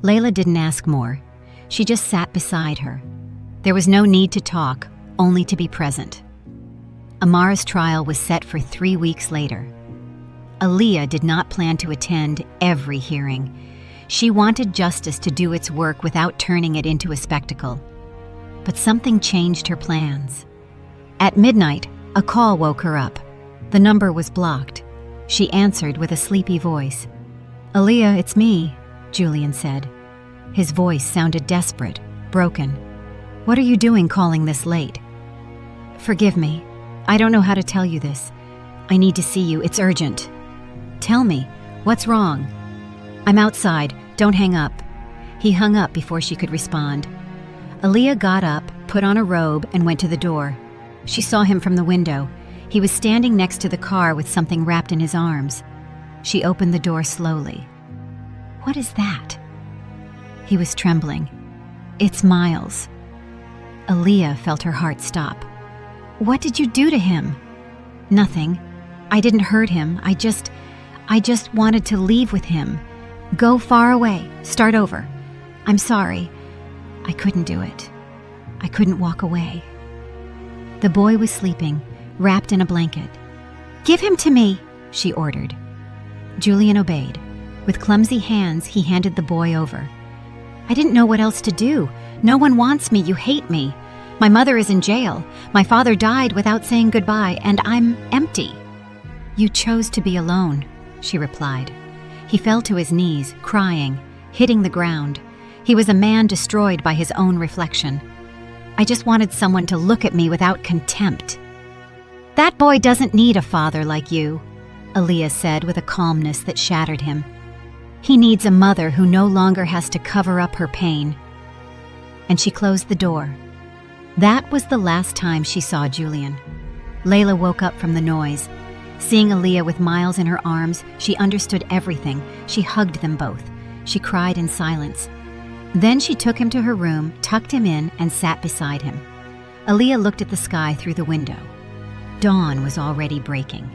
A: Layla didn't ask more. She just sat beside her. There was no need to talk, only to be present. Amara's trial was set for 3 weeks later. Aliyah did not plan to attend every hearing. She wanted justice to do its work without turning it into a spectacle. But something changed her plans. At midnight, a call woke her up. The number was blocked. She answered with a sleepy voice. "Aliyah, it's me," Julian said. His voice sounded desperate, broken. "What are you doing calling this late?" "Forgive me. I don't know how to tell you this. I need to see you. It's urgent." "Tell me. What's wrong?" "I'm outside. Don't hang up." He hung up before she could respond. Aliyah got up, put on a robe, and went to the door. She saw him from the window. He was standing next to the car with something wrapped in his arms. She opened the door slowly. "What is that?" He was trembling. "It's Miles." Aliyah felt her heart stop. "What did you do to him?" "Nothing. I didn't hurt him. I just wanted to leave with him. Go far away. Start over. I'm sorry. I couldn't do it. I couldn't walk away." The boy was sleeping, wrapped in a blanket. "Give him to me," she ordered. Julian obeyed. With clumsy hands, he handed the boy over. I didn't know what else to do. No one wants me. You hate me. My mother is in jail. My father died without saying goodbye, and I'm empty. You chose to be alone, she replied. He fell to his knees, crying, hitting the ground. He was a man destroyed by his own reflection. I just wanted someone to look at me without contempt. That boy doesn't need a father like you, Aaliyah said with a calmness that shattered him. He needs a mother who no longer has to cover up her pain. And she closed the door. That was the last time she saw Julian. Layla woke up from the noise. Seeing Aaliyah with Miles in her arms, she understood everything. She hugged them both. She cried in silence. Then she took him to her room, tucked him in, and sat beside him. Aaliyah looked at the sky through the window. Dawn was already breaking.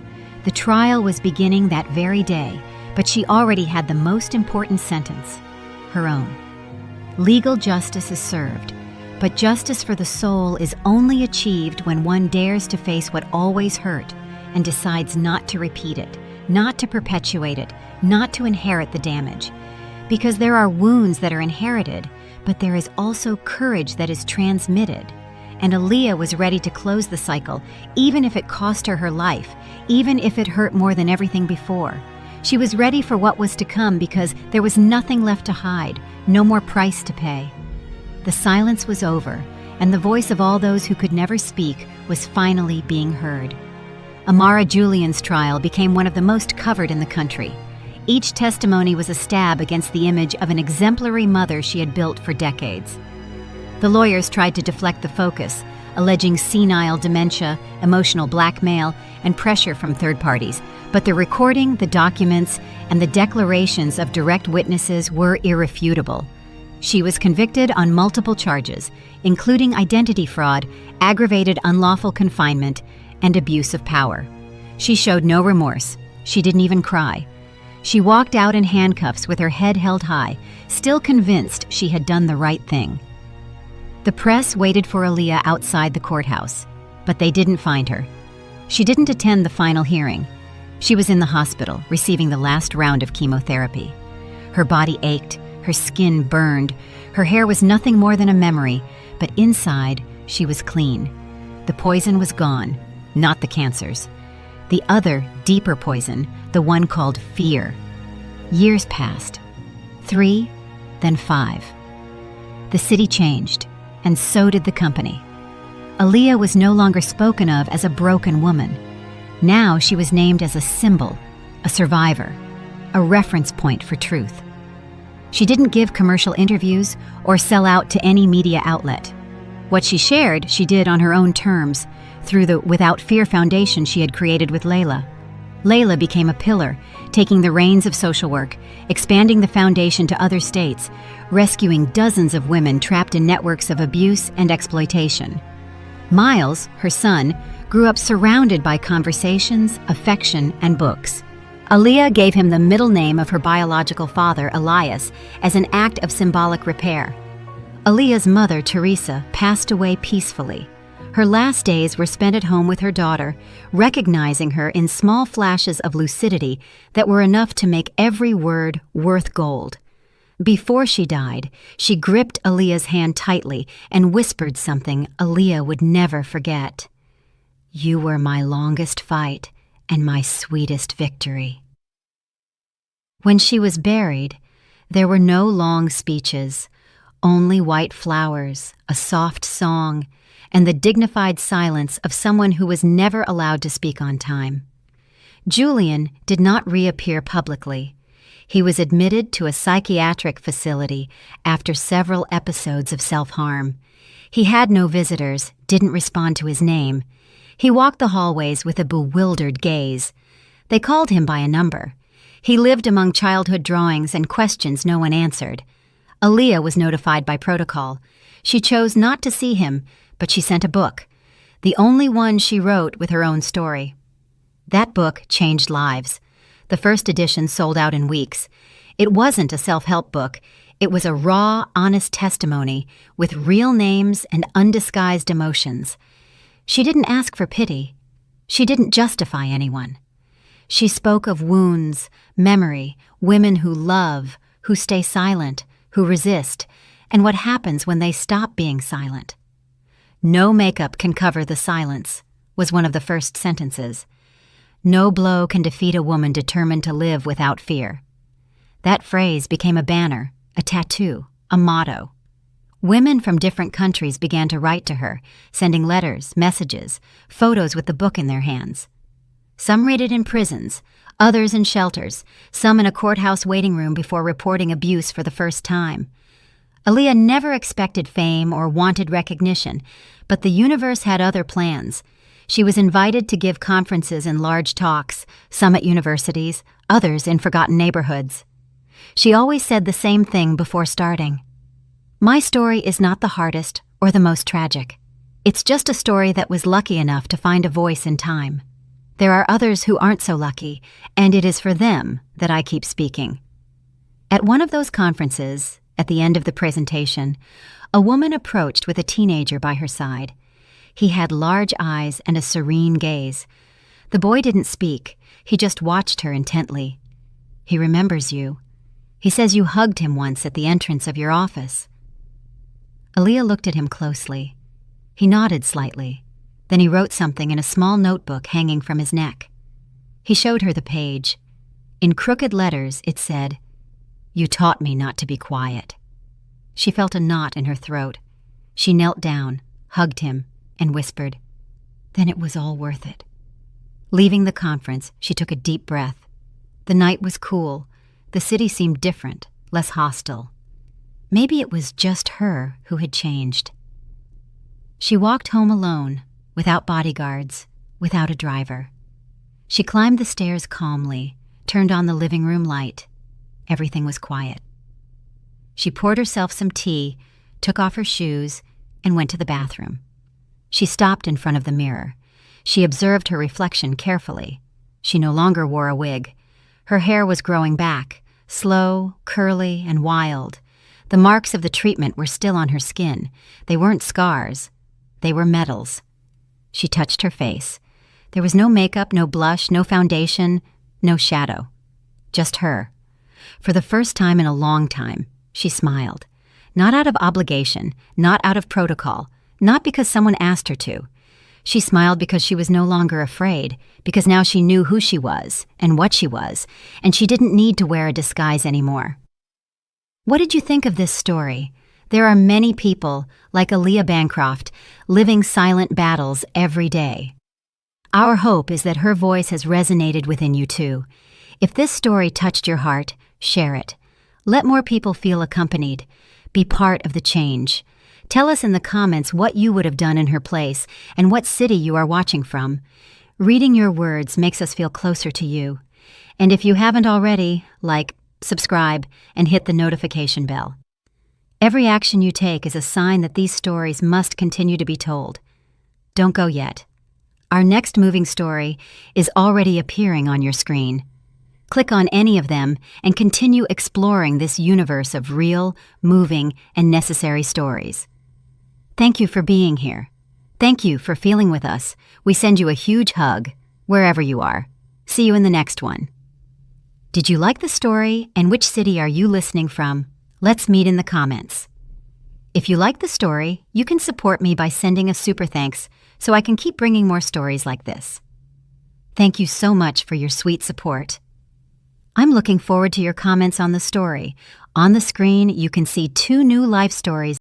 A: The trial was beginning that very day, but she already had the most important sentence, her own. Legal justice is served, but justice for the soul is only achieved when one dares to face what always hurt and decides not to repeat it, not to perpetuate it, not to inherit the damage. Because there are wounds that are inherited, but there is also courage that is transmitted. And Aaliyah was ready to close the cycle, even if it cost her her life, even if it hurt more than everything before. She was ready for what was to come because there was nothing left to hide, no more price to pay. The silence was over, and the voice of all those who could never speak was finally being heard. Amara Julian's trial became one of the most covered in the country. Each testimony was a stab against the image of an exemplary mother she had built for decades. The lawyers tried to deflect the focus, alleging senile dementia, emotional blackmail, and pressure from third parties, but the recording, the documents, and the declarations of direct witnesses were irrefutable. She was convicted on multiple charges, including identity fraud, aggravated unlawful confinement, and abuse of power. She showed no remorse. She didn't even cry. She walked out in handcuffs with her head held high, still convinced she had done the right thing. The press waited for Aaliyah outside the courthouse, but they didn't find her. She didn't attend the final hearing. She was in the hospital, receiving the last round of chemotherapy. Her body ached, her skin burned, her hair was nothing more than a memory, but inside, she was clean. The poison was gone, not the cancers. The other, deeper poison, the one called fear. Years passed. 3, then 5. The city changed, and so did the company. Aaliyah was no longer spoken of as a broken woman. Now she was named as a symbol, a survivor, a reference point for truth. She didn't give commercial interviews or sell out to any media outlet. What she shared, she did on her own terms, through the Without Fear Foundation she had created with Layla. Layla became a pillar, taking the reins of social work, expanding the foundation to other states, rescuing dozens of women trapped in networks of abuse and exploitation. Miles, her son, grew up surrounded by conversations, affection, and books. Aaliyah gave him the middle name of her biological father, Elias, as an act of symbolic repair. Aaliyah's mother, Teresa, passed away peacefully. Her last days were spent at home with her daughter, recognizing her in small flashes of lucidity that were enough to make every word worth gold. Before she died, she gripped Aaliyah's hand tightly and whispered something Aaliyah would never forget. "You were my longest fight and my sweetest victory." When she was buried, there were no long speeches, only white flowers, a soft song, and the dignified silence of someone who was never allowed to speak on time. Julian did not reappear publicly. He was admitted to a psychiatric facility after several episodes of self-harm. He had no visitors, didn't respond to his name. He walked the hallways with a bewildered gaze. They called him by a number. He lived among childhood drawings and questions no one answered. Aaliyah was notified by protocol. She chose not to see him, but she sent a book, the only one she wrote with her own story. That book changed lives. The first edition sold out in weeks. It wasn't a self-help book. It was a raw, honest testimony with real names and undisguised emotions. She didn't ask for pity. She didn't justify anyone. She spoke of wounds, memory, women who love, who stay silent, who resist, and what happens when they stop being silent. "No makeup can cover the silence," was one of the first sentences. "No blow can defeat a woman determined to live without fear." That phrase became a banner, a tattoo, a motto. Women from different countries began to write to her, sending letters, messages, photos with the book in their hands. Some read it in prisons, others in shelters, some in a courthouse waiting room before reporting abuse for the first time. Aaliyah never expected fame or wanted recognition, but the universe had other plans. She was invited to give conferences and large talks, some at universities, others in forgotten neighborhoods. She always said the same thing before starting. "My story is not the hardest or the most tragic. It's just a story that was lucky enough to find a voice in time. There are others who aren't so lucky, and it is for them that I keep speaking." At one of those conferences, at the end of the presentation, a woman approached with a teenager by her side. He had large eyes and a serene gaze. The boy didn't speak. He just watched her intently. "He remembers you. He says you hugged him once at the entrance of your office." Aaliyah looked at him closely. He nodded slightly. Then he wrote something in a small notebook hanging from his neck. He showed her the page. In crooked letters, it said, "You taught me not to be quiet." She felt a knot in her throat. She knelt down, hugged him, and whispered, "Then it was all worth it." Leaving the conference, she took a deep breath. The night was cool. The city seemed different, less hostile. Maybe it was just her who had changed. She walked home alone, without bodyguards, without a driver. She climbed the stairs calmly, turned on the living room light. Everything was quiet. She poured herself some tea, took off her shoes, and went to the bathroom. She stopped in front of the mirror. She observed her reflection carefully. She no longer wore a wig. Her hair was growing back, slow, curly, and wild. The marks of the treatment were still on her skin. They weren't scars. They were medals. She touched her face. There was no makeup, no blush, no foundation, no shadow. Just her. For the first time in a long time, she smiled. Not out of obligation, not out of protocol, not because someone asked her to. She smiled because she was no longer afraid, because now she knew who she was and what she was, and she didn't need to wear a disguise anymore. What did you think of this story? There are many people, like Aaliyah Bancroft, living silent battles every day. Our hope is that her voice has resonated within you too. If this story touched your heart, share it. Let more people feel accompanied. Be part of the change. Tell us in the comments what you would have done in her place and what city you are watching from. Reading your words makes us feel closer to you. And if you haven't already, like, subscribe, and hit the notification bell. Every action you take is a sign that these stories must continue to be told. Don't go yet. Our next moving story is already appearing on your screen. Click on any of them and continue exploring this universe of real, moving, and necessary stories. Thank you for being here. Thank you for feeling with us. We send you a huge hug, wherever you are. See you in the next one. Did you like the story, and which city are you listening from? Let's meet in the comments. If you like the story, you can support me by sending a super thanks so I can keep bringing more stories like this. Thank you so much for your sweet support. I'm looking forward to your comments on the story. On the screen, you can see 2 new life stories